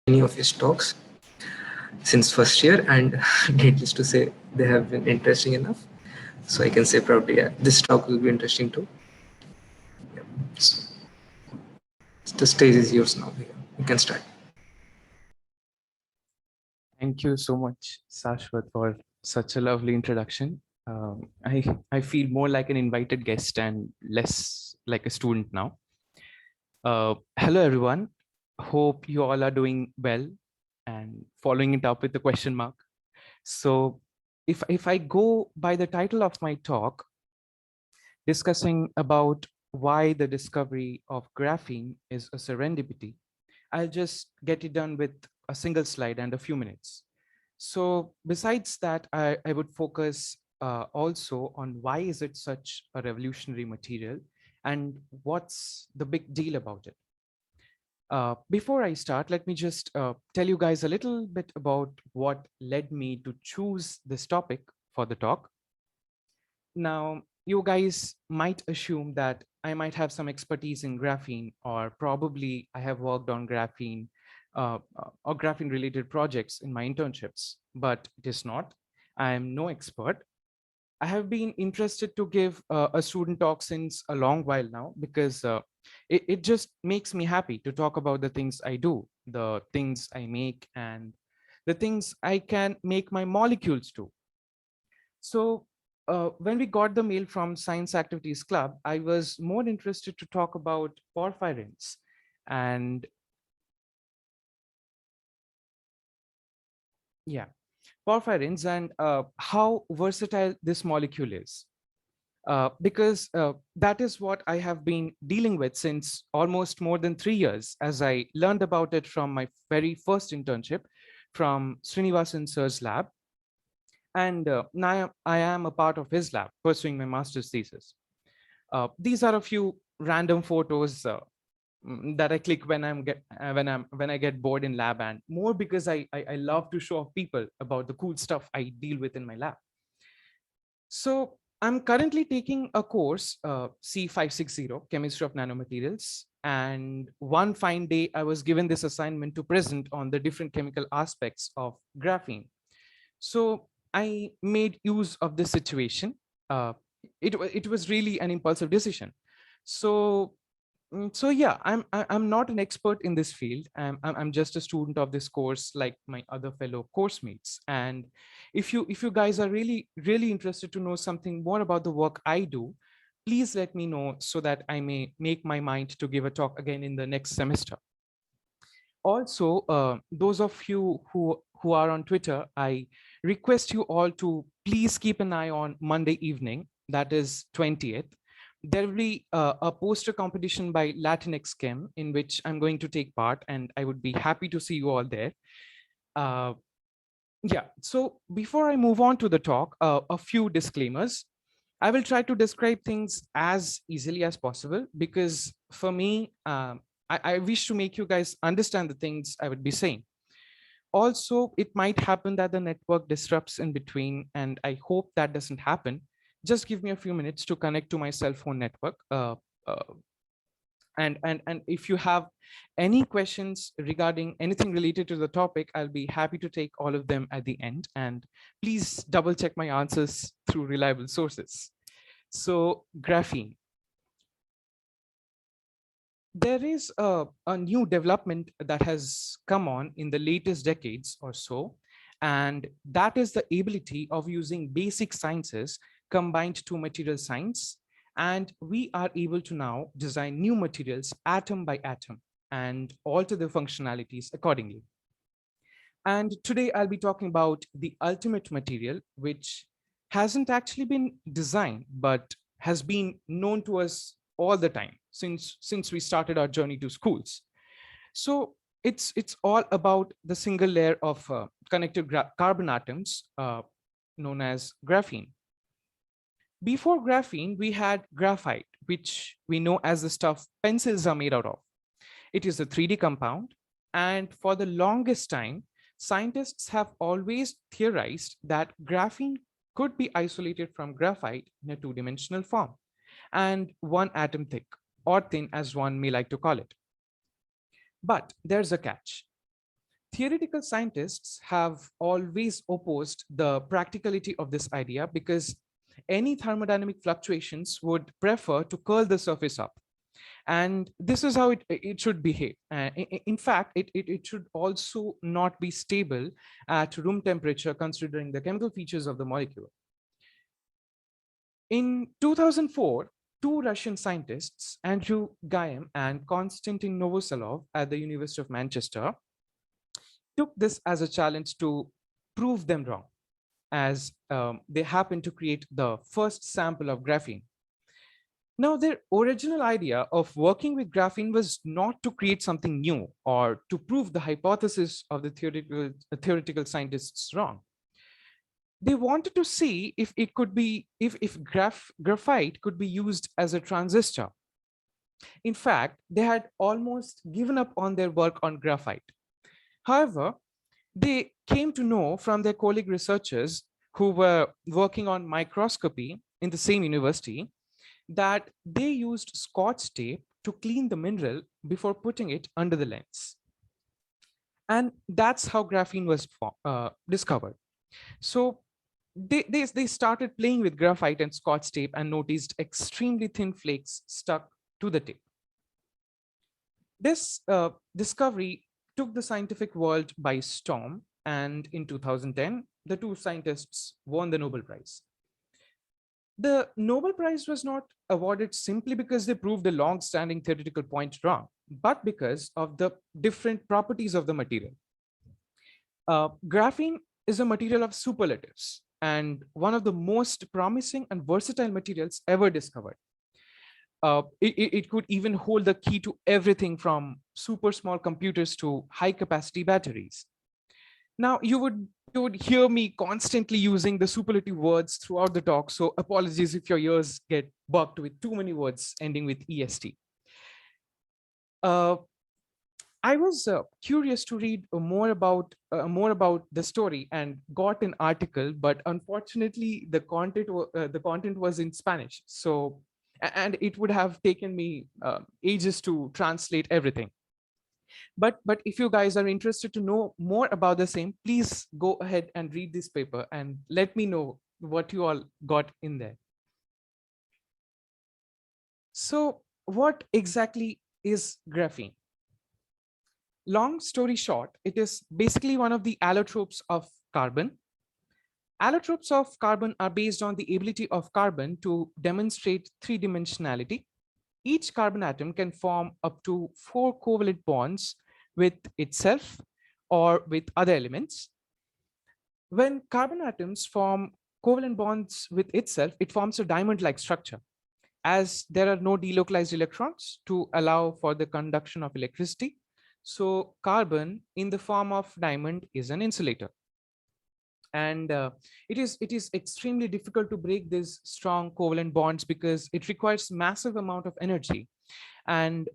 any of his talks since first year, and needless to say, they have been interesting enough. So I can say proudly, yeah, this talk will be interesting too. Yeah. So the stage is yours now. Yeah, you can start. Thank you so much, Sashwat, for such a lovely introduction. I feel more like an invited guest and less like a student now. Hello, everyone. Hope you all are doing well and following it up with the question mark. So if I go by the title of my talk, discussing about why the discovery of graphene is a serendipity, I'll just get it done with a single slide and a few minutes. So besides that, I would focus also on why is it such a revolutionary material and what's the big deal about it. Before I start, let me just tell you guys a little bit about what led me to choose this topic for the talk. Now, you guys might assume that I might have some expertise in graphene, or probably I have worked on graphene or graphene related projects in my internships, but it is not. I am no expert. I have been interested to give a student talk since a long while now because it just makes me happy to talk about the things I do, the things I make, and the things I can make my molecules do. So when we got the mail from Science Activities Club, I was more interested to talk about porphyrins and yeah, porphyrins and how versatile this molecule is. Because that is what I have been dealing with since almost more than 3 years, as I learned about it from my very first internship from Srinivasan sir's lab. And now I am a part of his lab pursuing my master's thesis. These are a few random photos that I click when when I get bored in lab, and more because I love to show off people about the cool stuff I deal with in my lab. So I'm currently taking a course, C560, Chemistry of Nanomaterials. And one fine day, I was given this assignment to present on the different chemical aspects of graphene. So I made use of this situation. Uh, it was really an impulsive decision. So so yeah, I'm not an expert in this field. I'm just a student of this course, like my other fellow course mates. And if you guys are really interested to know something more about the work I do, please let me know so that I may make my mind to give a talk again in the next semester. Also, those of you who are on Twitter, I request you all to please keep an eye on Monday evening, that is 20th. There will be a poster competition by Latinx Chem in which I'm going to take part, and I would be happy to see you all there. Uh, yeah, so before I move on to the talk, a few disclaimers. I will try to describe things as easily as possible because for me, I wish to make you guys understand the things I would be saying. Also, it might happen that the network disrupts in between, and I hope that doesn't happen. Just give me a few minutes to connect to my cell phone network. Uh, and if you have any questions regarding anything related to the topic, I'll be happy to take all of them at the end. And please double check my answers through reliable sources. So graphene. There is a new development that has come on in the latest decades or so, and that is the ability of using basic sciences combined to material science. And we are able to now design new materials atom by atom and alter the functionalities accordingly. And today I'll be talking about the ultimate material, which hasn't actually been designed, but has been known to us all the time since we started our journey to schools. So it's all about the single layer of connected carbon atoms known as graphene. Before graphene, we had graphite, which we know as the stuff pencils are made out of. It is a 3D compound. And for the longest time, scientists have always theorized that graphene could be isolated from graphite in a two-dimensional form and one atom thick, or thin as one may like to call it. But there's a catch. Theoretical scientists have always opposed the practicality of this idea because any thermodynamic fluctuations would prefer to curl the surface up. And this is how it should behave. In fact, it should also not be stable at room temperature, considering the chemical features of the molecule. In 2004, two Russian scientists, Andrew Gaim and Konstantin Novoselov at the University of Manchester, took this as a challenge to prove them wrong, as they happened to create the first sample of graphene. Now, their original idea of working with graphene was not to create something new or to prove the hypothesis of the theoretical scientists wrong. They wanted to see if it could be, if graphite could be used as a transistor. In fact, they had almost given up on their work on graphite. However, they came to know from their colleague researchers who were working on microscopy in the same university that they used Scotch tape to clean the mineral before putting it under the lens. And that's how graphene was discovered. So they started playing with graphite and Scotch tape and noticed extremely thin flakes stuck to the tape. This discovery took the scientific world by storm, and in 2010, the two scientists won the Nobel Prize. The Nobel Prize was not awarded simply because they proved a long-standing theoretical point wrong, but because of the different properties of the material. Graphene is a material of superlatives and one of the most promising and versatile materials ever discovered. It could even hold the key to everything from super small computers to high capacity batteries. Now, you would hear me constantly using the superlative words throughout the talk, so apologies if your ears get bugged with too many words ending with EST. I was curious to read more about the story and got an article, but unfortunately the content was in Spanish, so and it would have taken me ages to translate everything. But if you guys are interested to know more about the same, please go ahead and read this paper and let me know what you all got in there. So what exactly is graphene? Long story short, it is basically one of the allotropes of carbon. Allotropes of carbon are based on the ability of carbon to demonstrate three-dimensionality. Each carbon atom can form up to 4 covalent bonds with itself or with other elements. When carbon atoms form covalent bonds with itself, it forms a diamond-like structure, as there are no delocalized electrons to allow for the conduction of electricity. So carbon in the form of diamond is an insulator. And it is extremely difficult to break these strong covalent bonds because it requires massive amount of energy. And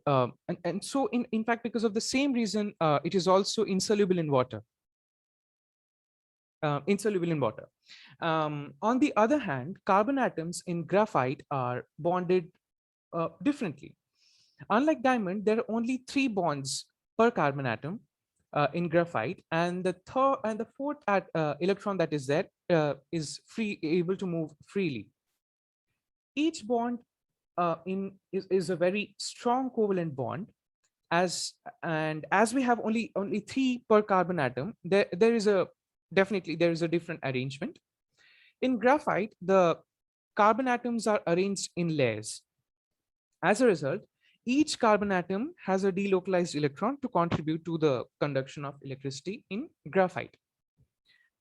so in fact, because of the same reason, it is also insoluble in water. On the other hand, carbon atoms in graphite are bonded differently. Unlike diamond, there are only 3 bonds per carbon atom in graphite, and the fourth electron that is there is able to move freely. Each bond is a very strong covalent bond, as we have only 3 per carbon atom. There is a different arrangement. In graphite, the carbon atoms are arranged in layers. As a result, each carbon atom has a delocalized electron to contribute to the conduction of electricity in graphite.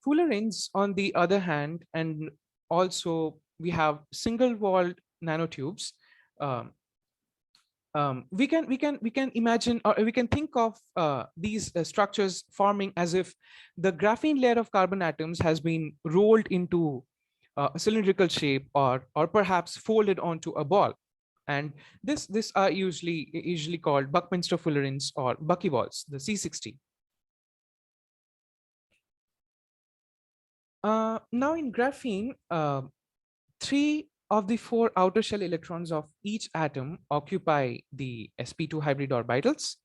Fullerenes, on the other hand, and also we have single-walled nanotubes. We can imagine, or we can think of these structures forming as if the graphene layer of carbon atoms has been rolled into a cylindrical shape, or perhaps folded onto a ball. And this are usually called Buckminster fullerenes or buckyballs, the C60. Now in graphene, 3 of the 4 outer shell electrons of each atom occupy the sp2 hybrid orbitals,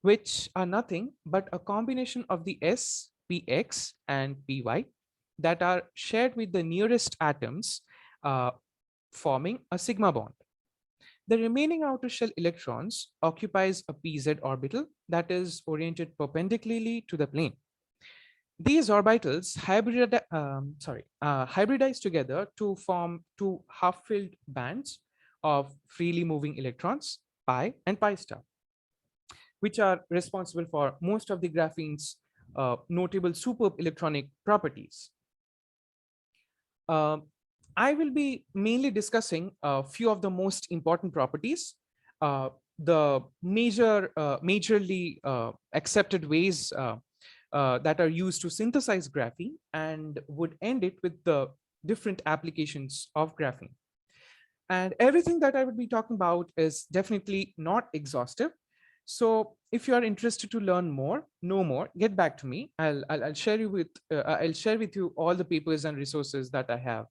which are nothing but a combination of the s, px, and py that are shared with the nearest atoms, uh, forming a sigma bond. The remaining outer shell electrons occupies a pz orbital that is oriented perpendicularly to the plane. These orbitals hybridize together to form two half-filled bands of freely moving electrons, pi and pi star, which are responsible for most of the graphene's notable superb electronic properties. Uh, I will be mainly discussing a few of the most important properties, the majorly accepted ways that are used to synthesize graphene, and would end it with the different applications of graphene. And everything that I would be talking about is definitely not exhaustive. So if you are interested to learn more, know more, get back to me. I'll share you with I'll share with you all the papers and resources that I have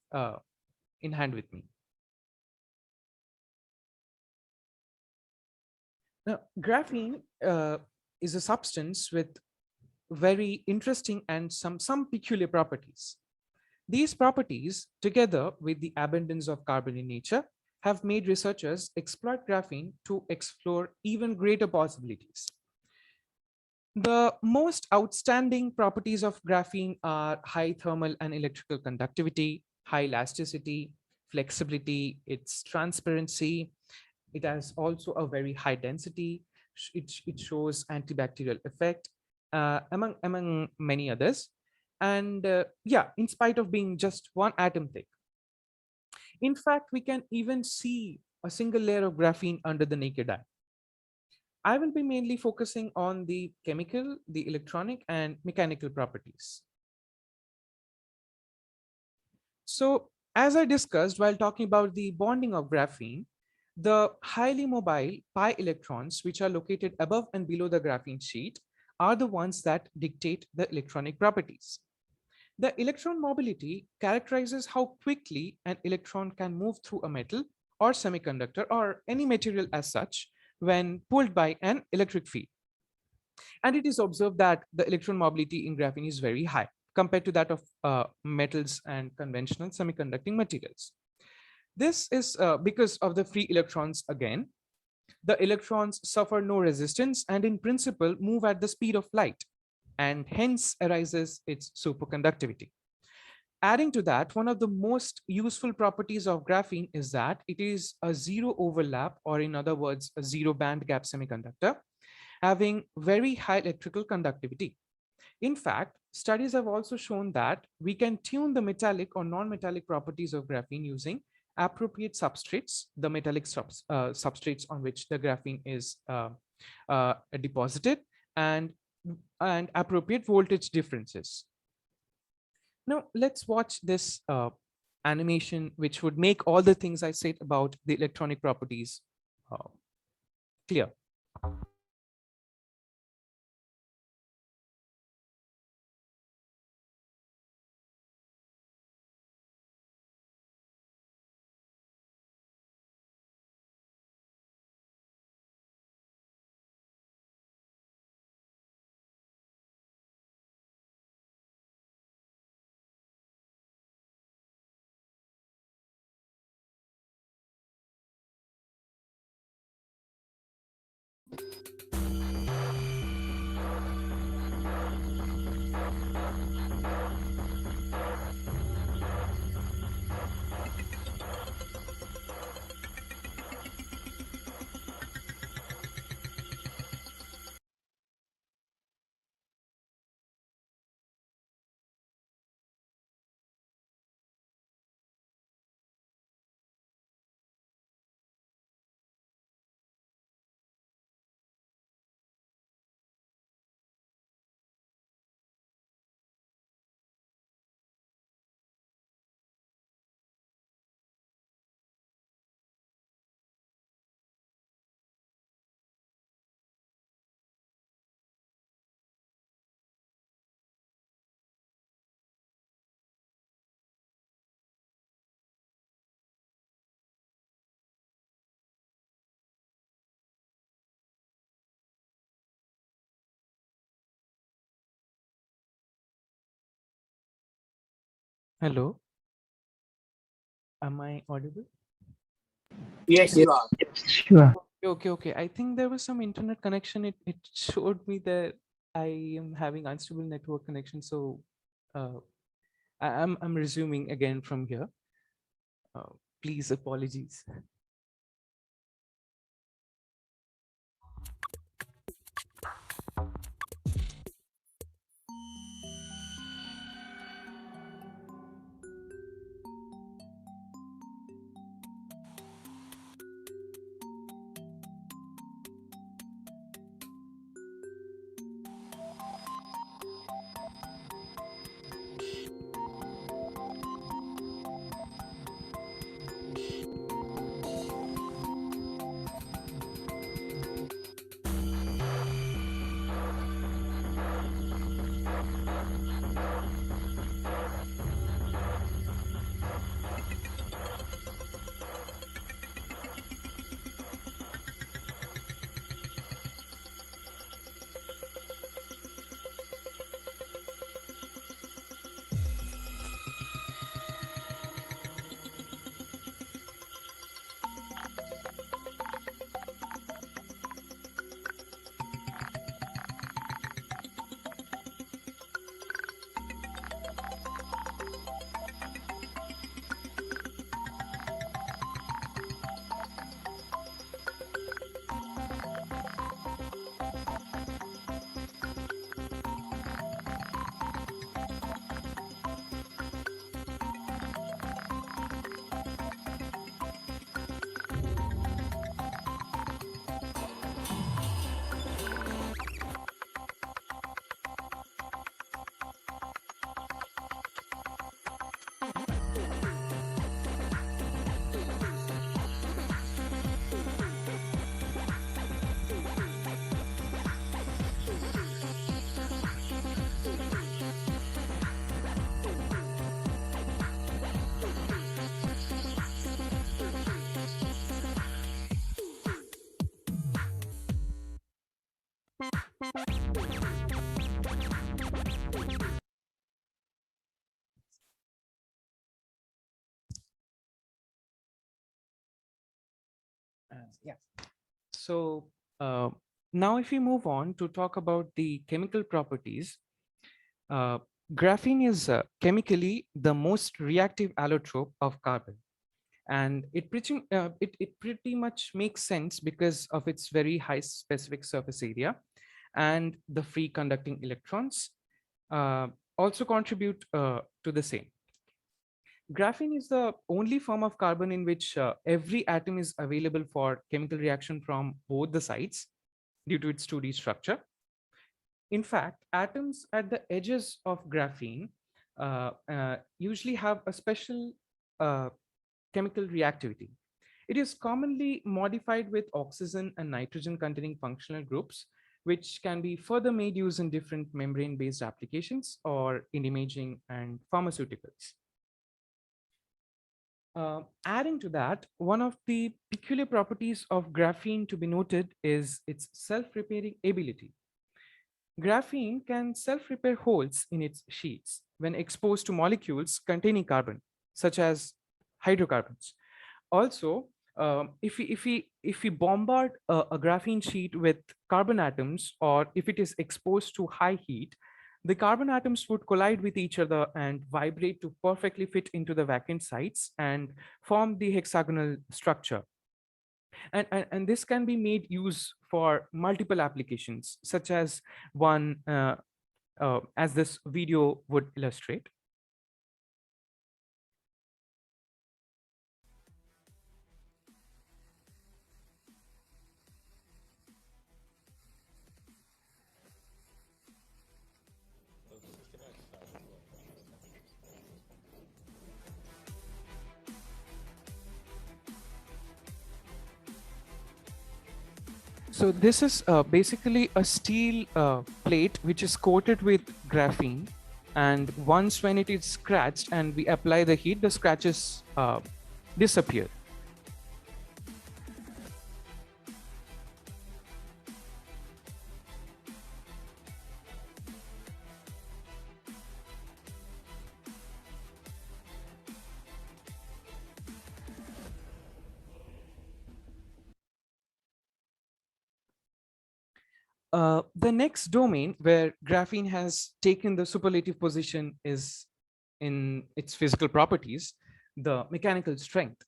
in hand with me. Now, graphene is a substance with very interesting and some peculiar properties. These properties, together with the abundance of carbon in nature, have made researchers exploit graphene to explore even greater possibilities. The most outstanding properties of graphene are high thermal and electrical conductivity, high elasticity, flexibility, its transparency. It has also a very high density. It shows antibacterial effect, among many others. And yeah, in spite of being just one atom thick. In fact, we can even see a single layer of graphene under the naked eye. I will be mainly focusing on the chemical, the electronic, and mechanical properties. So, as I discussed while talking about the bonding of graphene, the highly mobile pi electrons, which are located above and below the graphene sheet, are the ones that dictate the electronic properties. The electron mobility characterizes how quickly an electron can move through a metal or semiconductor or any material as such when pulled by an electric field. And it is observed that the electron mobility in graphene is very high compared to that of metals and conventional semiconducting materials. This is because of the free electrons again. The electrons suffer no resistance and in principle move at the speed of light, and hence arises its superconductivity. Adding to that, one of the most useful properties of graphene is that it is a zero overlap, or in other words, a zero band gap semiconductor, having very high electrical conductivity. In fact, studies have also shown that we can tune the metallic or non-metallic properties of graphene using appropriate substrates, the metallic substrates on which the graphene is deposited, and appropriate voltage differences. Now, let's watch this animation, which would make all the things I said about the electronic properties clear. Hello, am I audible? Yes, Yes, you are. sure. Okay. I think there was some internet connection. It showed me that I am having unstable network connection. So uh, I'm resuming again from here. Uh, Please apologies. Yeah. So now if we move on to talk about the chemical properties, uh, graphene is chemically the most reactive allotrope of carbon. And it pretty much makes sense because of its very high specific surface area and the free conducting electrons uh, also contribute to the same. Graphene is the only form of carbon in which every atom is available for chemical reaction from both the sides due to its 2D structure. In fact, atoms at the edges of graphene usually have a special uh, chemical reactivity. It is commonly modified with oxygen and nitrogen containing functional groups, which can be further made use in different membrane based applications or in imaging and pharmaceuticals. Adding to that, one of the peculiar properties of graphene to be noted is its self-repairing ability. Graphene can self-repair holes in its sheets when exposed to molecules containing carbon, such as hydrocarbons. Also, if we bombard a graphene sheet with carbon atoms, or if it is exposed to high heat, the carbon atoms would collide with each other and vibrate to perfectly fit into the vacant sites and form the hexagonal structure. And this can be made use for multiple applications, such as one as this video would illustrate. So this is basically a steel plate which is coated with graphene, and once when it is scratched and we apply the heat, the scratches disappear. The next domain where graphene has taken the superlative position is in its physical properties, the mechanical strength,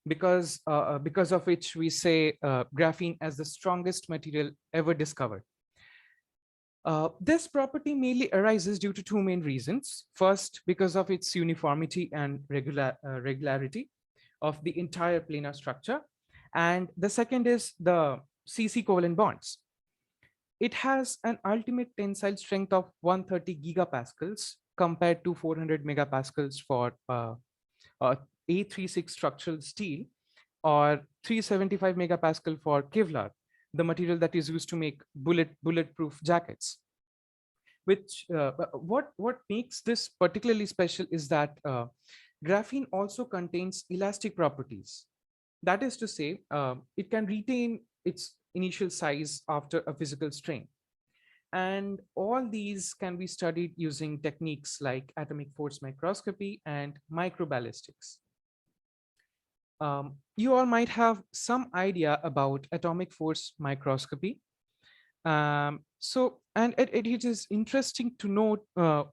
because of which we say graphene as the strongest material ever discovered. This property mainly arises due to two main reasons. First, because of its uniformity and regularity of the entire planar structure. And the second is the CC covalent bonds. It has an ultimate tensile strength of 130 gigapascals compared to 400 megapascals for A36 structural steel, or 375 megapascal for Kevlar, the material that is used to make bulletproof jackets. What makes this particularly special is that graphene also contains elastic properties. That is to say, it can retain its initial size after a physical strain. And all these can be studied using techniques like atomic force microscopy and microballistics. You all might have some idea about atomic force microscopy. And it is interesting to note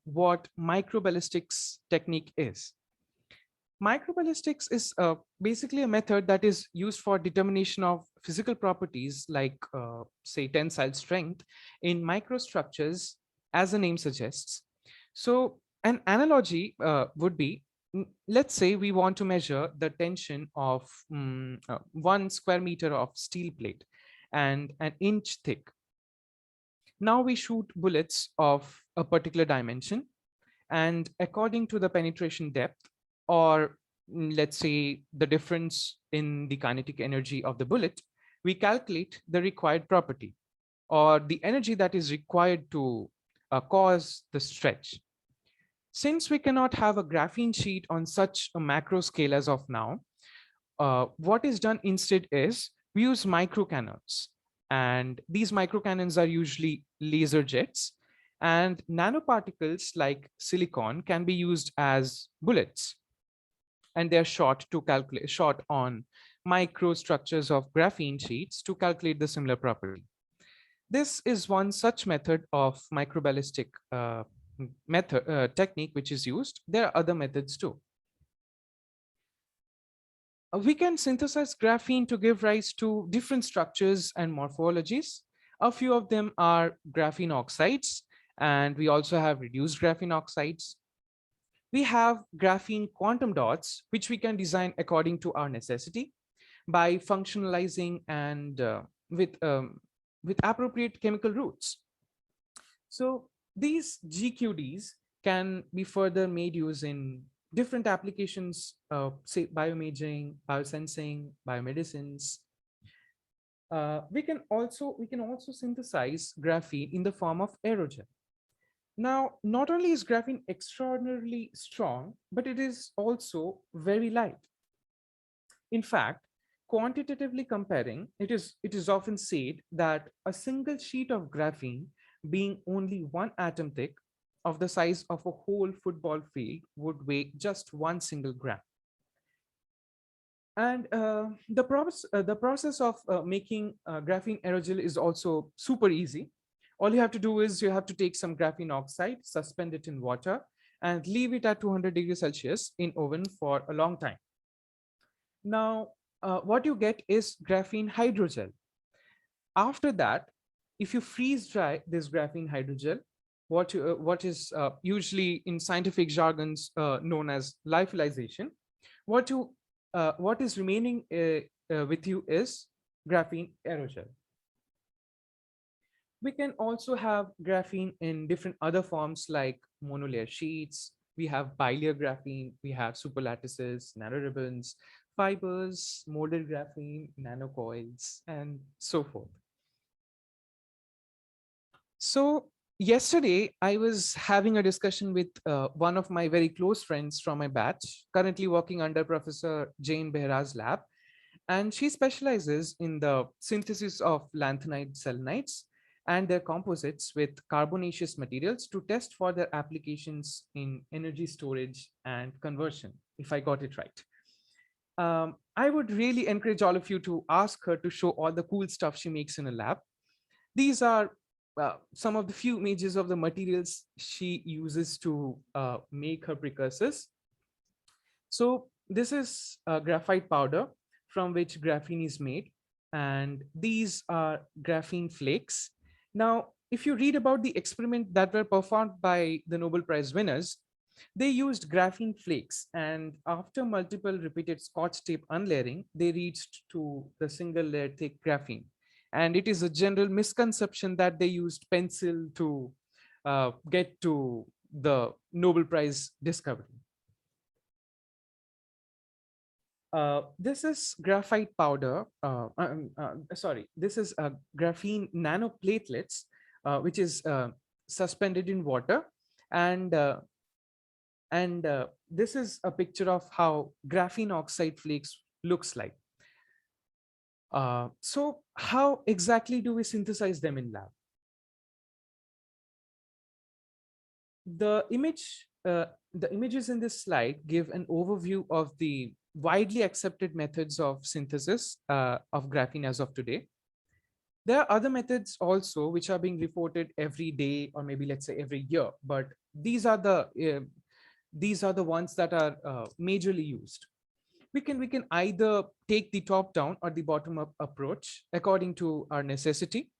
what microballistics technique is. Microballistics is basically a method that is used for determination of physical properties like, say, tensile strength in microstructures, as the name suggests. So an analogy would be, let's say we want to measure the tension of 1 square meter of steel plate and an inch thick. Now we shoot bullets of a particular dimension, and according to the penetration depth, or let's say the difference in the kinetic energy of the bullet, we calculate the required property or the energy that is required to cause the stretch. Since we cannot have a graphene sheet on such a macro scale as of now, what is done instead is we use microcannons. And these microcannons are usually laser jets, and nanoparticles like silicon can be used as bullets. And they're shot on microstructures of graphene sheets to calculate the similar property. This is one such method of microballistic technique which is used. There are other methods too. We can synthesize graphene to give rise to different structures and morphologies. A few of them are graphene oxides, and we also have reduced graphene oxides. We have graphene quantum dots, which we can design according to our necessity by functionalizing and with appropriate chemical routes. So these GQDs can be further made use in different applications, say bioimaging, biosensing, biomedicines. We can also synthesize graphene in the form of aerogel. Now, not only is graphene extraordinarily strong, but it is also very light. In fact, quantitatively comparing, it is often said that a single sheet of graphene, being only one atom thick, of the size of a whole football field, would weigh just 1 single gram. And the process of making graphene aerogel is also super easy. All you have to do is you have to take some graphene oxide, suspend it in water, and leave it at 200 degrees Celsius in oven for a long time. Now, what you get is graphene hydrogel. After that, if you freeze dry this graphene hydrogel, what is usually in scientific jargons known as lyophilization, what is remaining with you is graphene aerogel. We can also have graphene in different other forms like monolayer sheets. We have bilayer graphene, we have superlattices, nanoribbons, fibers, molded graphene, nanocoils, and so forth. So yesterday, I was having a discussion with one of my very close friends from my batch, currently working under Professor Jane Behra's lab. And she specializes in the synthesis of lanthanide selenides and their composites with carbonaceous materials to test for their applications in energy storage and conversion, if I got it right. I would really encourage all of you to ask her to show all the cool stuff she makes in a lab. These are some of the few images of the materials she uses to make her precursors. So this is graphite powder from which graphene is made, and these are graphene flakes. Now, if you read about the experiment that were performed by the Nobel Prize winners, they used graphene flakes, and after multiple repeated Scotch tape unlayering, they reached to the single layer thick graphene. And it is a general misconception that they used pencil to get to the Nobel Prize discovery. This is graphite powder. Sorry, this is graphene nanoplatelets, which is suspended in water, and this is a picture of how graphene oxide flakes looks like. So how exactly do we synthesize them in lab? The images in this slide give an overview of the widely accepted methods of synthesis of graphene as of today. There are other methods also which are being reported every day, or maybe let's say every year, but these are the ones that are majorly used. We can either take the top down or the bottom up approach according to our necessity.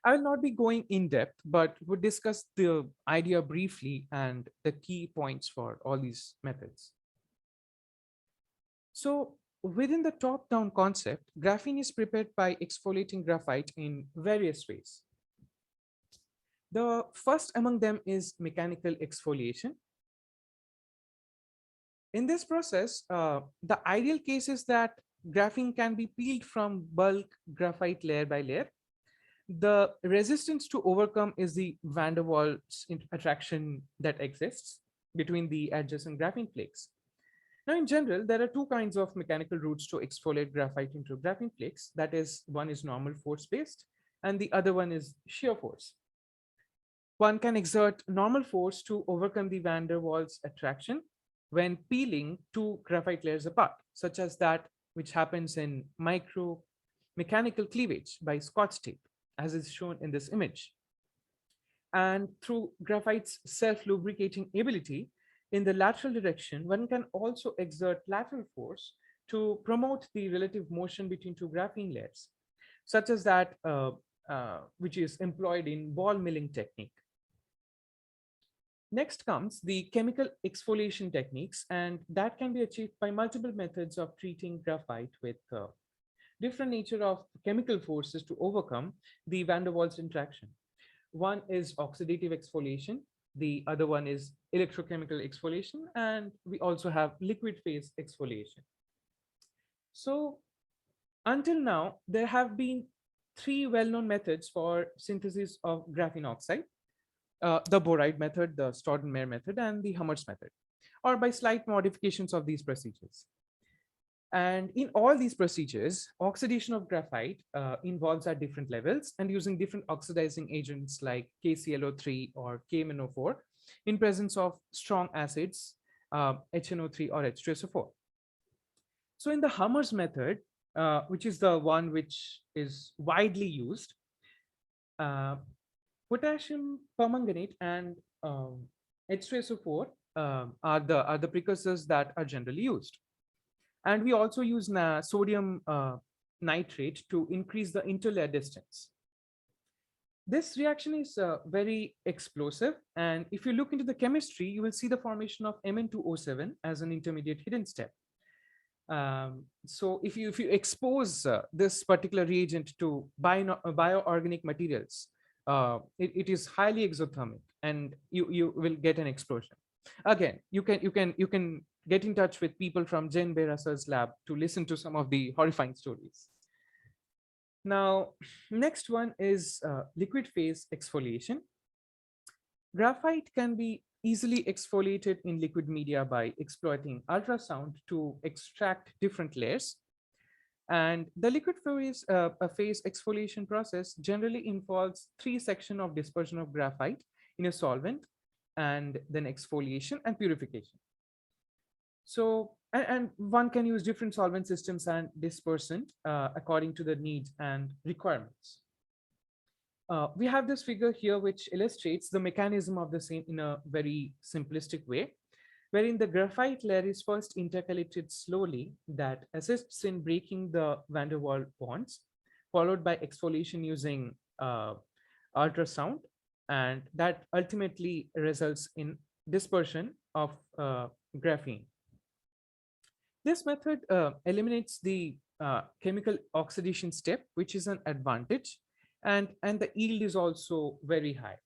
I will not be going in depth, but we'll discuss the idea briefly and the key points for all these methods. So within the top-down concept, graphene is prepared by exfoliating graphite in various ways. The first among them is mechanical exfoliation. In this process, the ideal case is that graphene can be peeled from bulk graphite layer by layer. The resistance to overcome is the van der Waals attraction that exists between the adjacent graphene flakes. Now, in general, there are two kinds of mechanical routes to exfoliate graphite into graphene flakes. That is, one is normal force based, and the other one is shear force. One can exert normal force to overcome the van der Waals attraction when peeling two graphite layers apart, such as that which happens in micro mechanical cleavage by Scotch tape, as is shown in this image. And through graphite's self-lubricating ability in the lateral direction, one can also exert lateral force to promote the relative motion between two graphene layers, such as that which is employed in ball milling technique. Next comes the chemical exfoliation techniques, and that can be achieved by multiple methods of treating graphite with different nature of chemical forces to overcome the van der Waals interaction. One is oxidative exfoliation, the other one is electrochemical exfoliation, and we also have liquid phase exfoliation. So until now, there have been three well-known methods for synthesis of graphene oxide: the Boride method, the Staudenmayer method, and the Hammer's method, or by slight modifications of these procedures. And in all these procedures, oxidation of graphite involves at different levels and using different oxidizing agents like KClO3 or KMnO4 in presence of strong acids, HNO3 or H2SO4. So in the Hammer's method, which is the one which is widely used, potassium permanganate and H2SO4 are the precursors that are generally used. And we also use sodium nitrate to increase the interlayer distance. This reaction is very explosive. And if you look into the chemistry, you will see the formation of Mn2O7 as an intermediate hidden step. So if you expose this particular reagent to bioorganic materials, it is highly exothermic, and you will get an explosion. Again, you can get in touch with people from Jen Berasar's lab to listen to some of the horrifying stories. Now, next one is liquid phase exfoliation. Graphite can be easily exfoliated in liquid media by exploiting ultrasound to extract different layers. And the liquid phase exfoliation process generally involves three sections of dispersion of graphite in a solvent, and then exfoliation and purification. So, and one can use different solvent systems and dispersant according to the needs and requirements. We have this figure here which illustrates the mechanism of the same in a very simplistic way, wherein the graphite layer is first intercalated slowly, that assists in breaking the van der Waals bonds, followed by exfoliation using ultrasound, and that ultimately results in dispersion of graphene. This method eliminates the chemical oxidation step, which is an advantage, and the yield is also very high.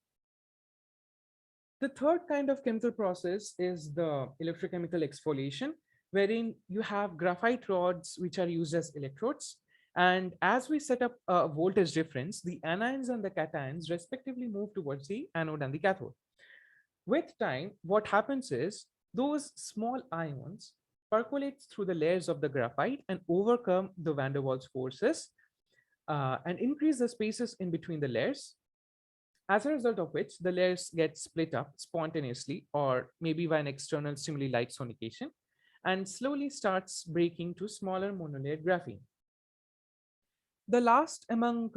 The third kind of chemical process is the electrochemical exfoliation, wherein you have graphite rods which are used as electrodes. And as we set up a voltage difference, the anions and the cations respectively move towards the anode and the cathode. With time, what happens is those small ions percolate through the layers of the graphite and overcome the van der Waals forces and increase the spaces in between the layers, as a result of which the layers get split up spontaneously or maybe by an external stimuli like sonication, and slowly starts breaking to smaller monolayer graphene. The last among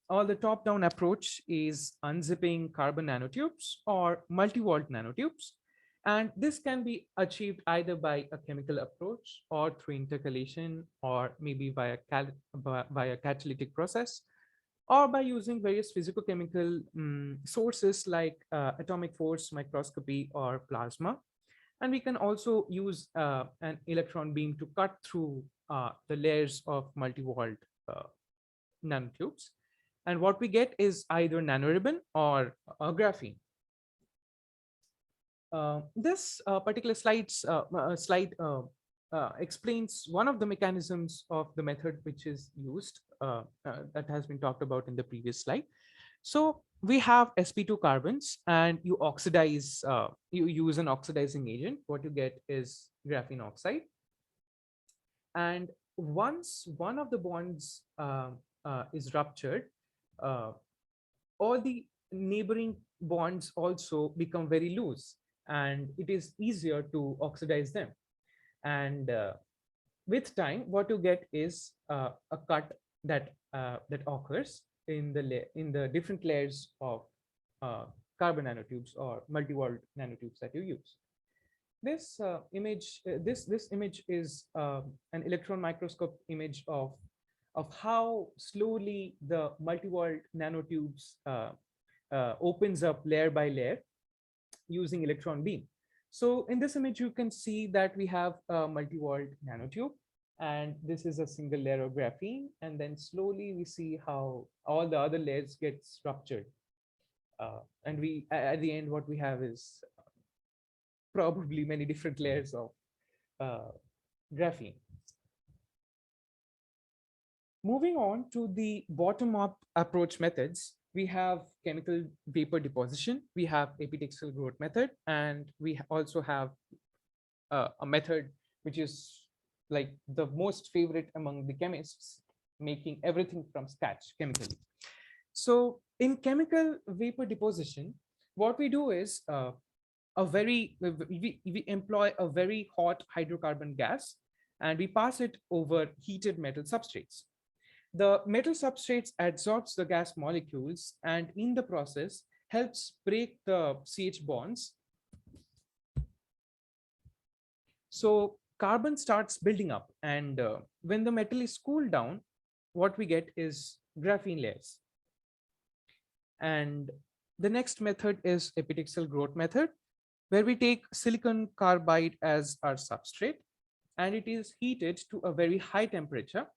all the top-down approach is unzipping carbon nanotubes or multi-walled nanotubes. And this can be achieved either by a chemical approach or through intercalation or maybe via catalytic process, or by using various physicochemical sources like atomic force microscopy or plasma. And we can also use an electron beam to cut through the layers of multi-walled nanotubes. And what we get is either nanoribbon or graphene. This particular slide explains one of the mechanisms of the method which is used that has been talked about in the previous slide. So we have sp2 carbons and you oxidize, you use an oxidizing agent. What you get is graphene oxide. And once one of the bonds is ruptured, all the neighboring bonds also become very loose, and it is easier to oxidize them. And with time, what you get is a cut that occurs in the different layers of carbon nanotubes or multi-walled nanotubes that you use. This image is an electron microscope image of how slowly the multi-walled nanotubes opens up layer by layer using electron beam. So in this image, you can see that we have a multi-walled nanotube, and this is a single layer of graphene. And then slowly we see how all the other layers gets ruptured. And we, at the end, what we have is probably many different layers of graphene. Moving on to the bottom-up approach methods, we have chemical vapor deposition, we have epitaxial growth method, and we also have a method which is like the most favorite among the chemists, making everything from scratch chemically. So in chemical vapor deposition, what we do is we employ a very hot hydrocarbon gas, and we pass it over heated metal substrates. The metal substrates absorbs the gas molecules and in the process helps break the CH bonds. So carbon starts building up, and when the metal is cooled down, what we get is graphene layers. And the next method is epitaxial growth method, where we take silicon carbide as our substrate, and it is heated to a very high temperature.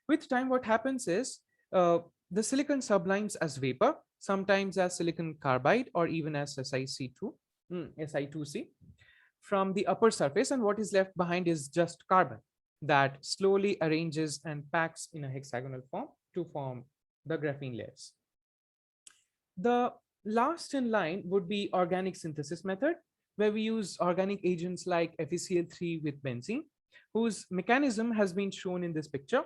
With time, what happens is the silicon sublimes as vapor, sometimes as silicon carbide or even as Si2C from the upper surface, and what is left behind is just carbon that slowly arranges and packs in a hexagonal form to form the graphene layers. The last in line would be organic synthesis method, where we use organic agents like FeCl3 with benzene, whose mechanism has been shown in this picture.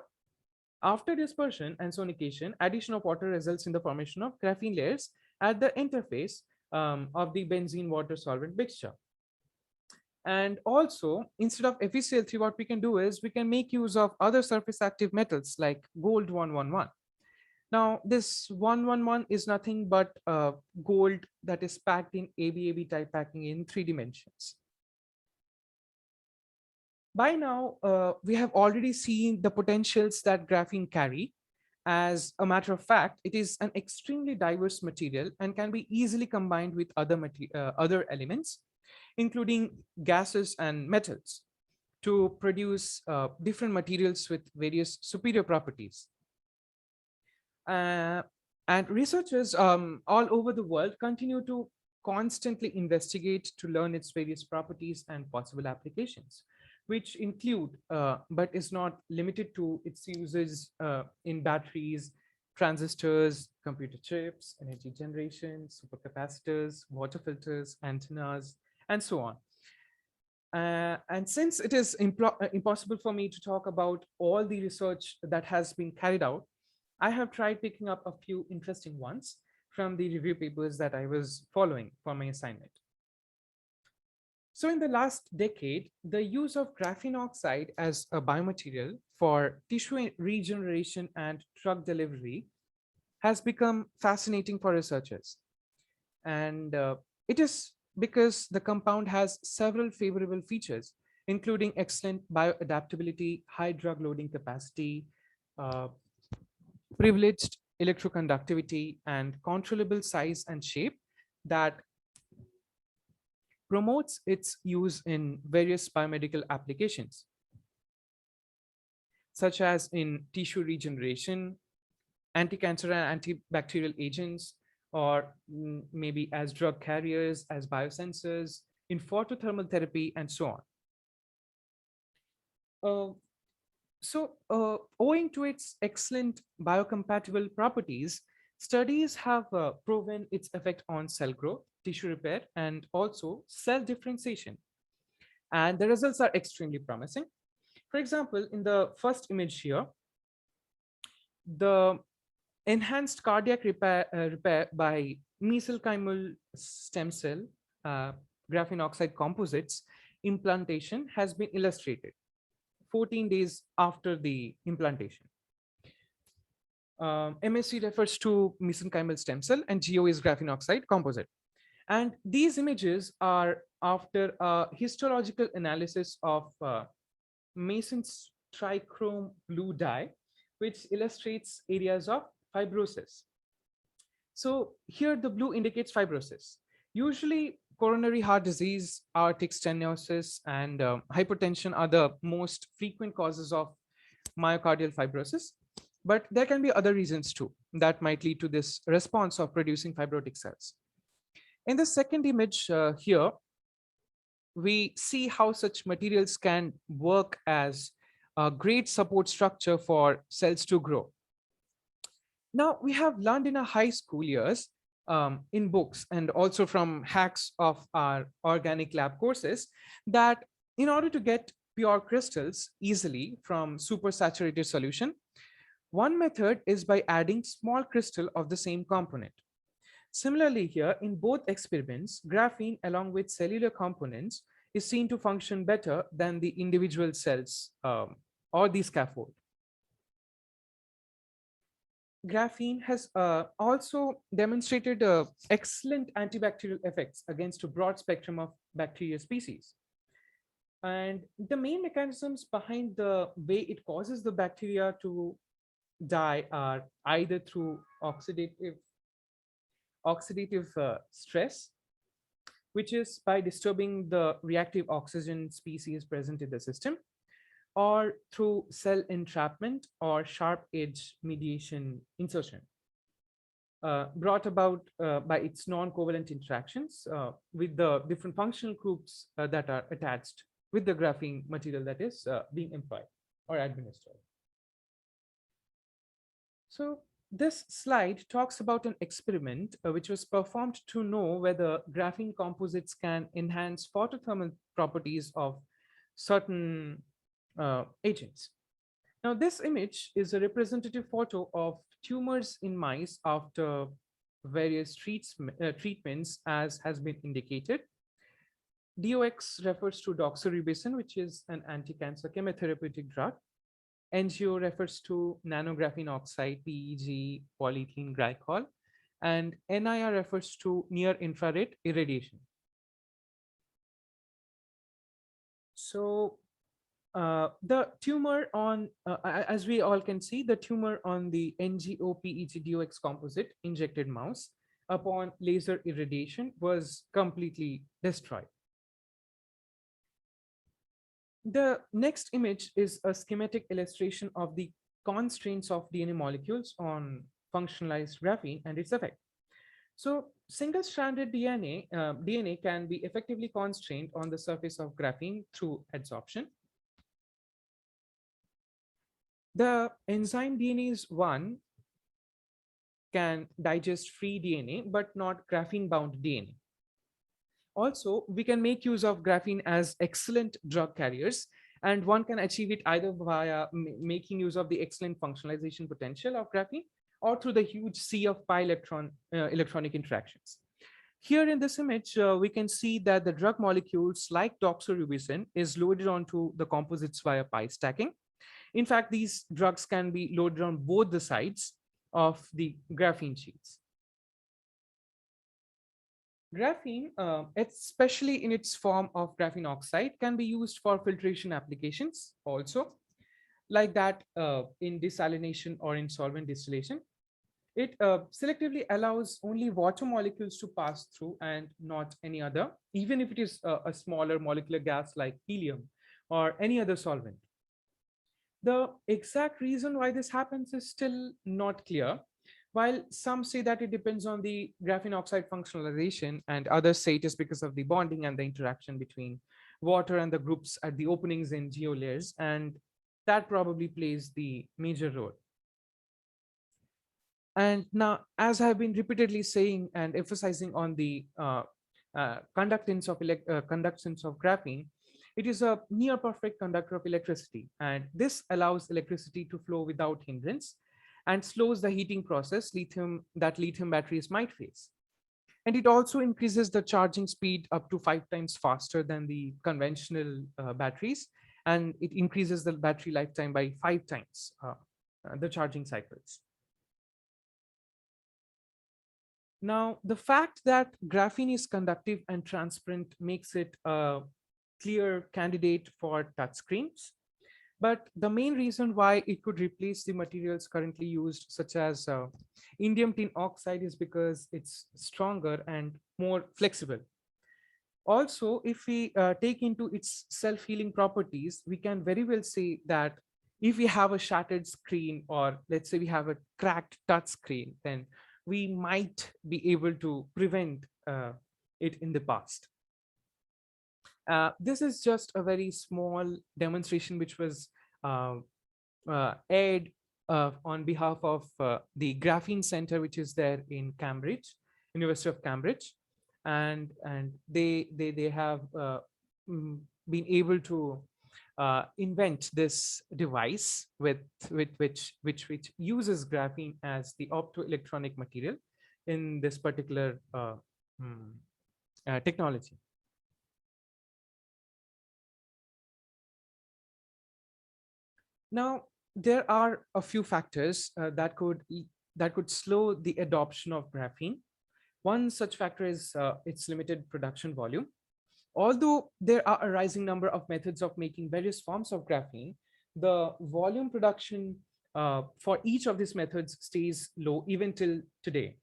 After dispersion and sonication, addition of water results in the formation of graphene layers at the interface of the benzene water solvent mixture. And also, instead of FeCl3, what we can do is we can make use of other surface active metals like gold 111. Now, this 111 is nothing but gold that is packed in ABAB type packing in 3 dimensions. By now, we have already seen the potentials that graphene carry. As a matter of fact, it is an extremely diverse material and can be easily combined with other elements, including gases and metals, to produce different materials with various superior properties. Uh, and researchers all over the world continue to constantly investigate to learn its various properties and possible applications, which include, but is not limited to, its uses in batteries, transistors, computer chips, energy generation, supercapacitors, water filters, antennas, and so on. And since it is impossible for me to talk about all the research that has been carried out, I have tried picking up a few interesting ones from the review papers that I was following for my assignment. So in the last decade, the use of graphene oxide as a biomaterial for tissue regeneration and drug delivery has become fascinating for researchers. And it is because the compound has several favorable features, including excellent bioadaptability, high drug loading capacity, uh, privileged electroconductivity, and controllable size and shape that promotes its use in various biomedical applications, such as in tissue regeneration, anti-cancer and antibacterial agents, or maybe as drug carriers, as biosensors, in photothermal therapy, and so on. Owing to its excellent biocompatible properties, studies have proven its effect on cell growth, tissue repair, and also cell differentiation. And the results are extremely promising. For example, in the first image here, the enhanced cardiac repair by mesenchymal stem cell graphene oxide composites implantation has been illustrated 14 days after the implantation. MSC refers to mesenchymal stem cell and GO is graphene oxide composite. And these images are after a histological analysis of Mason's trichrome blue dye, which illustrates areas of fibrosis. So here the blue indicates fibrosis. Usually coronary heart disease, aortic stenosis, and hypertension are the most frequent causes of myocardial fibrosis. But there can be other reasons too that might lead to this response of producing fibrotic cells. In the second image here, we see how such materials can work as a great support structure for cells to grow. Now, we have learned in our high school years, in books and also from hacks of our organic lab courses, that in order to get pure crystals easily from supersaturated solution, one method is by adding small crystal of the same component. Similarly here, in both experiments, graphene along with cellular components is seen to function better than the individual cells or the scaffold. Graphene has also demonstrated excellent antibacterial effects against a broad spectrum of bacteria species. And the main mechanisms behind the way it causes the bacteria to die are either through oxidative stress, which is by disturbing the reactive oxygen species present in the system, or through cell entrapment or sharp edge mediation insertion, brought about by its non-covalent interactions with the different functional groups that are attached with the graphene material that is being employed or administered. So this slide talks about an experiment which was performed to know whether graphene composites can enhance photothermal properties of certain agents. Now, this image is a representative photo of tumors in mice after various treatments, as has been indicated. DOX refers to doxorubicin, which is an anti-cancer chemotherapeutic drug. NGO refers to nanographene oxide, PEG, polyethylene glycol, and NIR refers to near infrared irradiation. So the tumor on, as we all can see, the tumor on the NGO-PEG-DOX composite injected mouse upon laser irradiation was completely destroyed. The next image is a schematic illustration of the constraints of DNA molecules on functionalized graphene and its effect. So single-stranded DNA can be effectively constrained on the surface of graphene through adsorption. The enzyme DNase 1 can digest free DNA, but not graphene-bound DNA. Also, we can make use of graphene as excellent drug carriers, and one can achieve it either via making use of the excellent functionalization potential of graphene or through the huge sea of pi electronic interactions. Here in this image, we can see that the drug molecules like doxorubicin is loaded onto the composites via pi stacking. In fact, these drugs can be loaded on both the sides of the graphene sheets. Graphene, especially in its form of graphene oxide, can be used for filtration applications also, like that in desalination or in solvent distillation. It selectively allows only water molecules to pass through and not any other, even if it is a smaller molecular gas like helium or any other solvent. The exact reason why this happens is still not clear. While some say that it depends on the graphene oxide functionalization, and others say it is because of the bonding and the interaction between water and the groups at the openings in geolayers, and that probably plays the major role. And now, as I've been repeatedly saying and emphasizing on the conductance of graphene, it is a near perfect conductor of electricity, and this allows electricity to flow without hindrance and slows the heating process that lithium batteries might face. And it also increases the charging speed up to 5 times faster than the conventional batteries, and it increases the battery lifetime by 5 times the charging cycles. Now, the fact that graphene is conductive and transparent makes it a clear candidate for touchscreens. But the main reason why it could replace the materials currently used, such as indium tin oxide, is because it's stronger and more flexible. Also, if we take into its self-healing properties, we can very well say that if we have a shattered screen, or let's say we have a cracked touch screen, then we might be able to prevent it in the past. This is just a very small demonstration which was aired on behalf of the Graphene Center, which is there in Cambridge, University of Cambridge, and they have been able to invent this device which uses graphene as the optoelectronic material in this particular technology. Now, there are a few factors that could slow the adoption of graphene. One such factor is its limited production volume. Although there are a rising number of methods of making various forms of graphene, the volume production for each of these methods stays low even till today.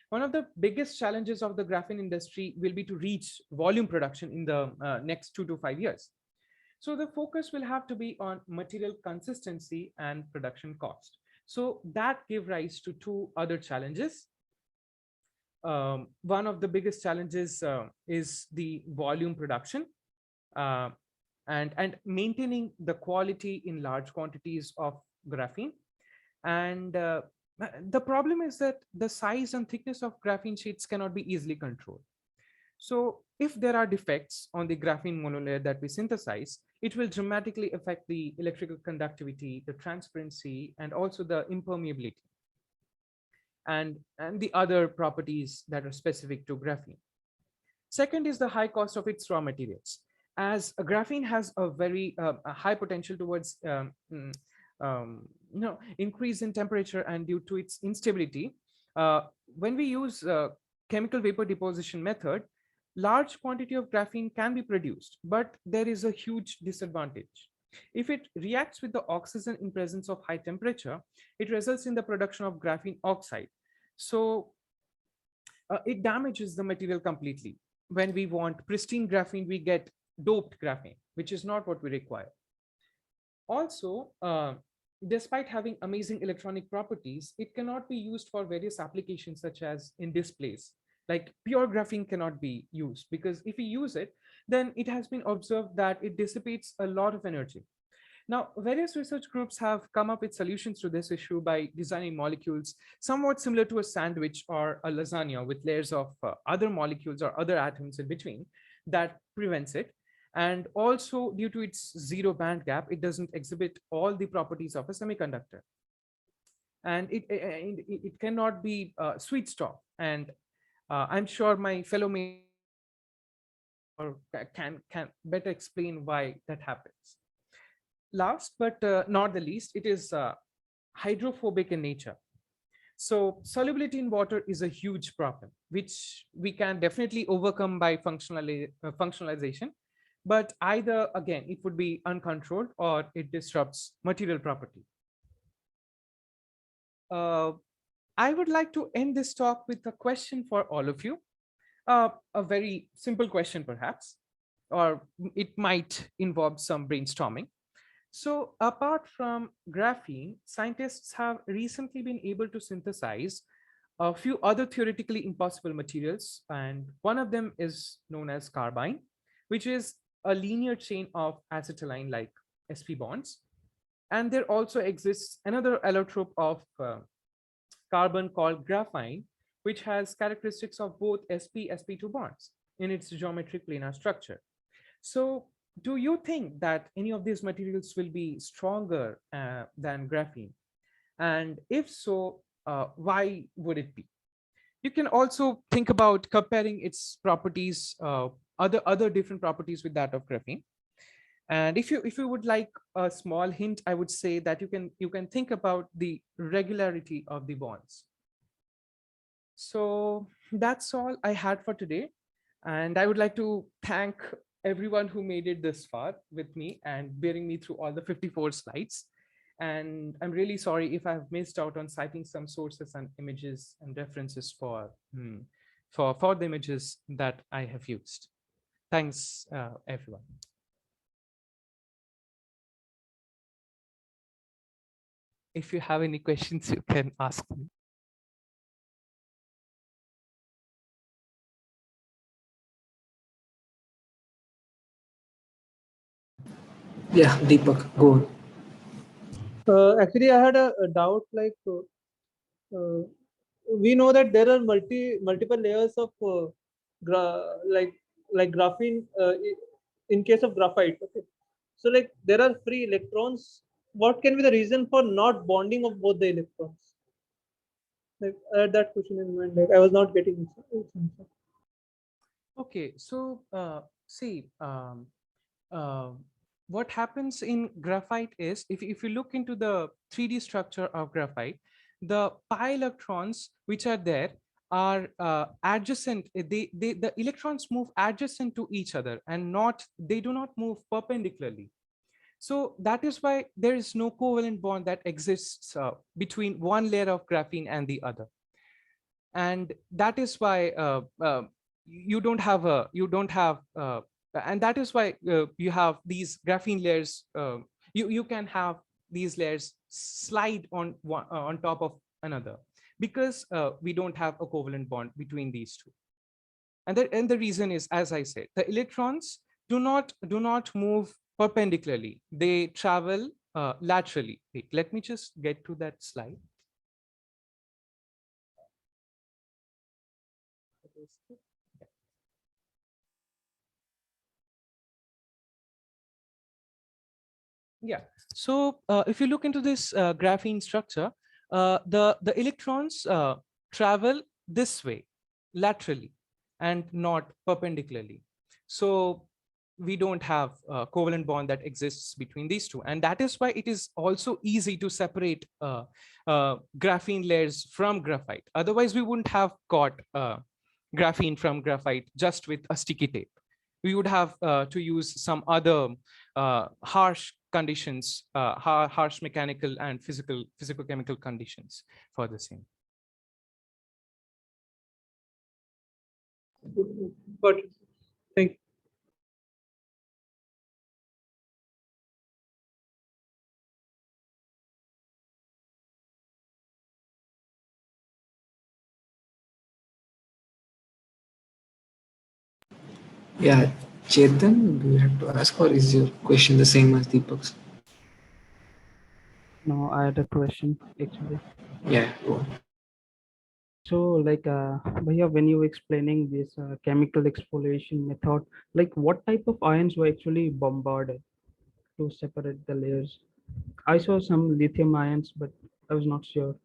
One of the biggest challenges of the graphene industry will be to reach volume production in the next 2 to 5 years. So the focus will have to be on material consistency and production cost. So that gave rise to 2 other challenges. One of the biggest challenges is the volume production and maintaining the quality in large quantities of graphene. And the problem is that the size and thickness of graphene sheets cannot be easily controlled. So if there are defects on the graphene monolayer that we synthesize, it will dramatically affect the electrical conductivity, the transparency, and also the impermeability, and the other properties that are specific to graphene. Second is the high cost of its raw materials. As a graphene has a very high potential towards increase in temperature and due to its instability, when we use chemical vapor deposition method, large quantity of graphene can be produced, but there is a huge disadvantage. If it reacts with the oxygen in presence of high temperature, it results in the production of graphene oxide. So it damages the material completely. When we want pristine graphene, we get doped graphene, which is not what we require. Also, despite having amazing electronic properties, it cannot be used for various applications such as in displays. Like pure graphene cannot be used, because if we use it, then it has been observed that it dissipates a lot of energy. Now, various research groups have come up with solutions to this issue by designing molecules somewhat similar to a sandwich or a lasagna with layers of other molecules or other atoms in between that prevents it. And also, due to its zero band gap, it doesn't exhibit all the properties of a semiconductor. And it cannot be switched off. And I'm sure my fellow or can better explain why that happens. Last but not the least, it is hydrophobic in nature. So solubility in water is a huge problem, which we can definitely overcome by functionalization. But either, again, it would be uncontrolled or it disrupts material property. I would like to end this talk with a question for all of you. A very simple question, perhaps, or it might involve some brainstorming. So apart from graphene, scientists have recently been able to synthesize a few other theoretically impossible materials. And one of them is known as carbine, which is a linear chain of acetylene like sp bonds. And there also exists another allotrope of carbon called graphene, which has characteristics of both sp2 bonds in its geometric planar structure. So do you think that any of these materials will be stronger than graphene? And if so, why would it be? You can also think about comparing its properties, other different properties with that of graphene. And if you would like a small hint, I would say that you can think about the regularity of the bonds. So that's all I had for today. And I would like to thank everyone who made it this far with me and bearing me through all the 54 slides. And I'm really sorry if I've missed out on citing some sources and images and references for the images that I have used. Thanks, everyone. If you have any questions, you can ask me. Yeah, Deepak, go on. Actually, I had a doubt. Like, we know that there are multiple layers of like graphene in case of graphite. Okay, so like there are free electrons. What can be the reason for not bonding of both the electrons? Like, I had that question in mind. Like, I was not getting its answer. Okay, so see, what happens in graphite is if you look into the 3D structure of graphite, the pi electrons which are there are adjacent. The electrons move adjacent to each other and they do not move perpendicularly. So that is why there is no covalent bond that exists between one layer of graphene and the other. And that is why you don't have and that is why you have these graphene layers. You can have these layers slide on top of another, because we don't have a covalent bond between these two. And the reason is, as I said, the electrons do not move perpendicularly. They travel laterally. Wait, let me just get to that slide. Yeah. So if you look into this graphene structure, the electrons travel this way laterally and not perpendicularly. So we don't have a covalent bond that exists between these two. And that is why it is also easy to separate graphene layers from graphite. Otherwise, we wouldn't have got graphene from graphite just with a sticky tape. We would have to use some other harsh conditions, harsh mechanical and physical chemical conditions for the same. Got it. Thank you. Yeah, Chetan, do you have to ask, or is your question the same as Deepak's? No, I had a question actually. Yeah, go on. So, like, Bhaiya, when you were explaining this chemical exfoliation method, like, what type of ions were actually bombarded to separate the layers? I saw some lithium ions, but I was not sure.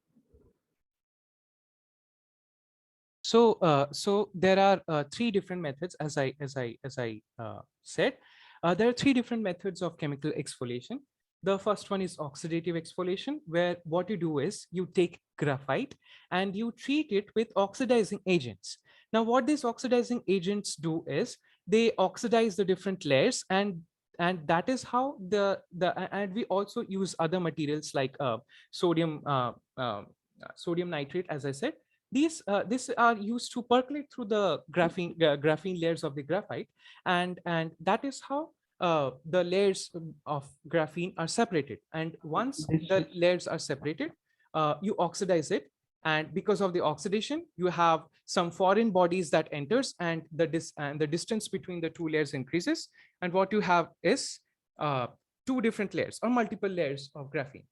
So there are three different methods, as I said. There are three different methods of chemical exfoliation. The first one is oxidative exfoliation, where what you do is you take graphite and you treat it with oxidizing agents. Now, what these oxidizing agents do is they oxidize the different layers, and that is how and we also use other materials like sodium nitrate, as I said. These are used to percolate through the graphene layers of the graphite, and that is how the layers of graphene are separated. And once This the is layers are separated, you oxidize it, and because of the oxidation, you have some foreign bodies that enters, and the distance between the two layers increases, and what you have is two different layers or multiple layers of graphene.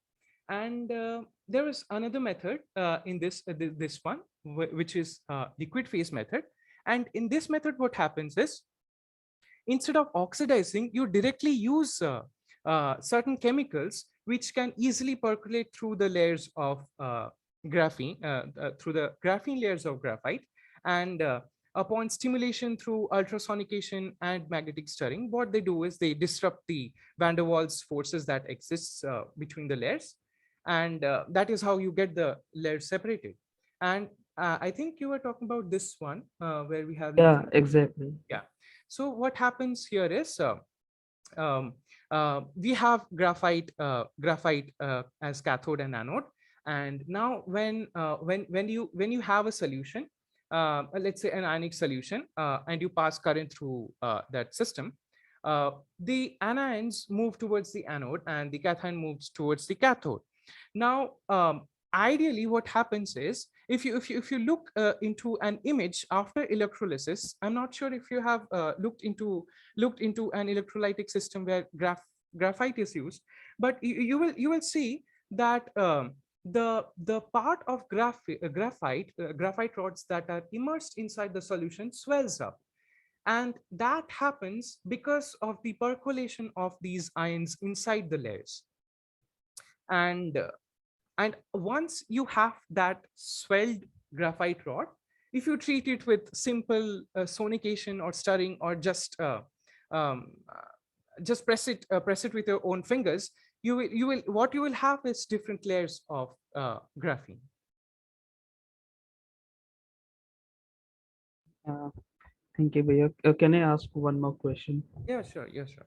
And there is another method in this one, which is liquid phase method. And in this method, what happens is, instead of oxidizing, you directly use certain chemicals which can easily percolate through the layers of through the graphene layers of graphite. And upon stimulation through ultrasonication and magnetic stirring, what they do is they disrupt the van der Waals forces that exists between the layers. And that is how you get the layers separated. And I think you were talking about this one where we have yeah, exactly. yeah. So what happens here is um, we have graphite as cathode and anode, and now when you have a solution, let's say an ionic solution, and you pass current through that system, the anions move towards the anode and the cation moves towards the cathode. Now, ideally, what happens is, if you look into an image after electrolysis, I'm not sure if you have looked into an electrolytic system where graphite is used, but you will see that the part of graphite rods that are immersed inside the solution swells up, and that happens because of the percolation of these ions inside the layers. And once you have that swelled graphite rod, if you treat it with simple sonication or stirring, or um, just press it with your own fingers, what you will have is different layers of graphene. Uh, Thank you, Bhaiya. Can I ask one more question? Yeah, sure. Yeah, sure.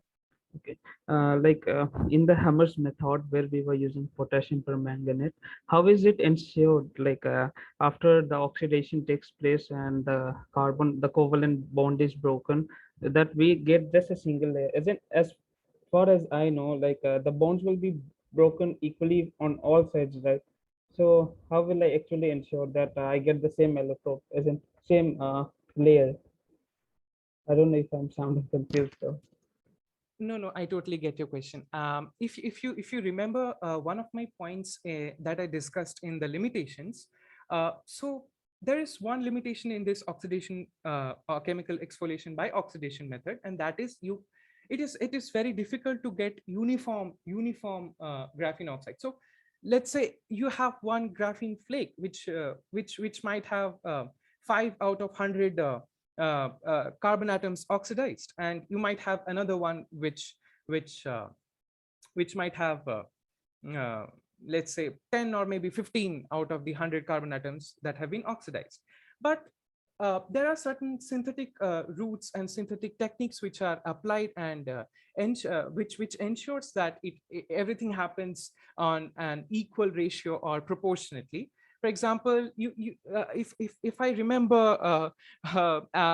Okay. Like in the Hammers method where we were using potassium permanganate, how is it ensured, like after the oxidation takes place and the covalent bond is broken, that we get just a single layer? Isn't, as far as I know, like the bonds will be broken equally on all sides, right? So how will I actually ensure that I get the same electrode, as in same layer? I don't know if I'm sounding confused though. No, I totally get your question. If you remember one of my points that I discussed in the limitations, so there is one limitation in this oxidation or chemical exfoliation by oxidation method, and that is it is very difficult to get uniform graphene oxide. So let's say you have one graphene flake which might have 5 out of 100 carbon atoms oxidized, and you might have another one which uh, which might have uh, let's say 10 or maybe 15 out of the 100 carbon atoms that have been oxidized. But there are certain synthetic routes and synthetic techniques which are applied, and which ensures that everything happens on an equal ratio or proportionately. For example, if I remember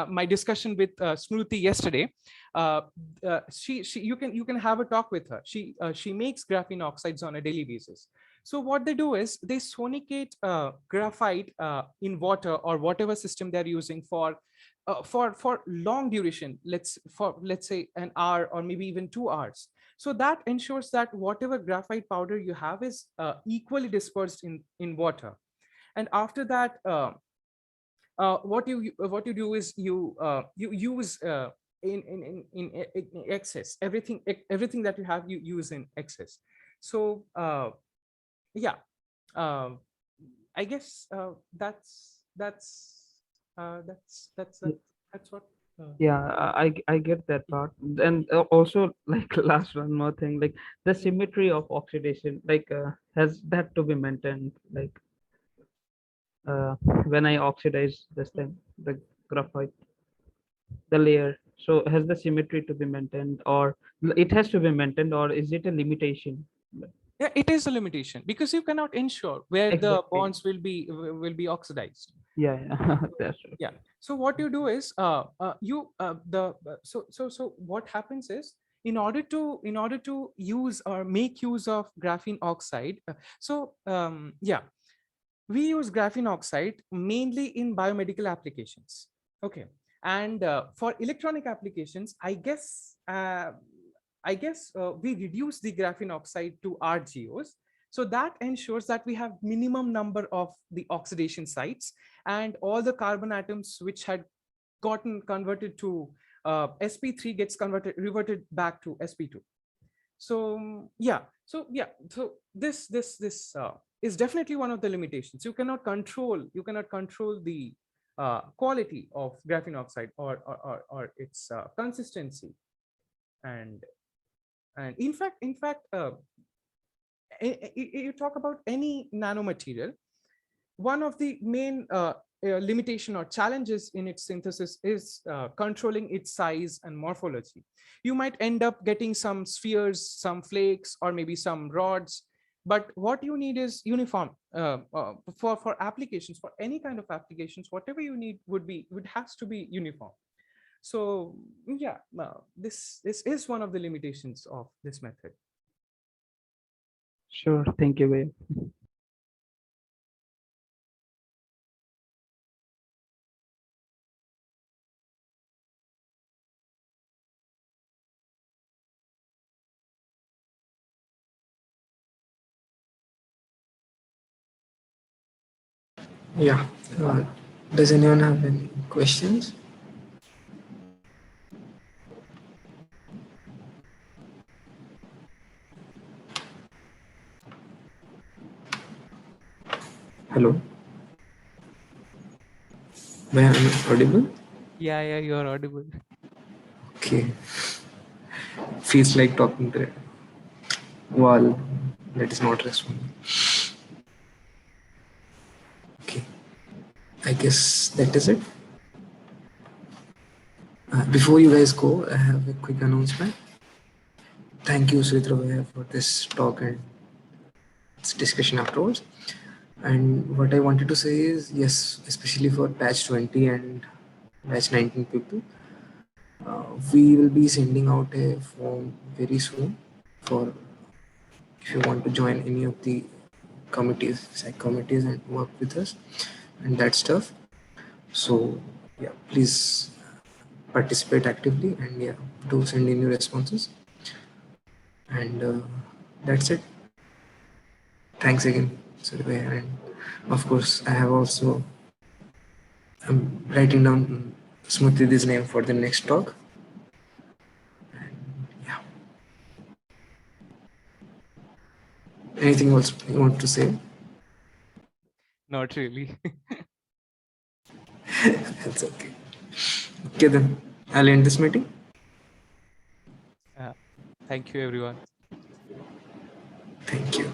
my discussion with Smruti yesterday, she you can have a talk with her. She makes graphene oxides on a daily basis. So what they do is they sonicate graphite in water or whatever system they're using for long duration. Let's say an hour or maybe even 2 hours. So that ensures that whatever graphite powder you have is equally dispersed in water. And after that, what you do is you use in excess. Everything that you have, you use in excess. So yeah, um, I guess that's what. Yeah, I get that part. And also, like, last one more thing, like the symmetry of oxidation, like has that to be maintained, like when I oxidize this thing, the graphite, the layer. So has the symmetry to be maintained, or it has to be maintained, or is it a limitation? Yeah, it is a limitation because you cannot ensure where the Exactly. bonds will be oxidized. Yeah, yeah, that's true. Yeah. So what you do is you the so what happens is, in order to use or make use of graphene oxide, yeah, we use graphene oxide mainly in biomedical applications. Okay. And for electronic applications, I guess we reduce the graphene oxide to RGOs. So that ensures that we have minimum number of the oxidation sites, and all the carbon atoms which had gotten converted to sp3 gets reverted back to sp2. So so this is definitely one of the limitations. You cannot control the quality of graphene oxide or its consistency. And in fact you talk about any nanomaterial, one of the main limitation or challenges in its synthesis is controlling its size and morphology. You might end up getting some spheres, some flakes, or maybe some rods. But what you need is uniform for applications, for any kind of applications. Whatever you need would has to be uniform. So yeah, this is one of the limitations of this method. Sure. Thank you, Wei. Yeah. Does anyone have any questions? Hello. Am I audible? Yeah, you're audible. Okay. Feels like talking to a wall that is not responding. Okay. I guess that is it. Before you guys go, I have a quick announcement. Thank you, Suritra Bandyopadhyay, for this talk and this discussion afterwards. And what I wanted to say is, yes, especially for batch 20 and batch 19 people, we will be sending out a form very soon for if you want to join any of the committees, SAC committees, and work with us and that stuff. So yeah, please participate actively, and yeah, do send in your responses. And that's it. Thanks again, Survey. And of course, I have also I'm writing down Smriti's name for the next talk. And yeah. Anything else you want to say? Not really. That's okay. Okay, then I'll end this meeting. Thank you, everyone. Thank you.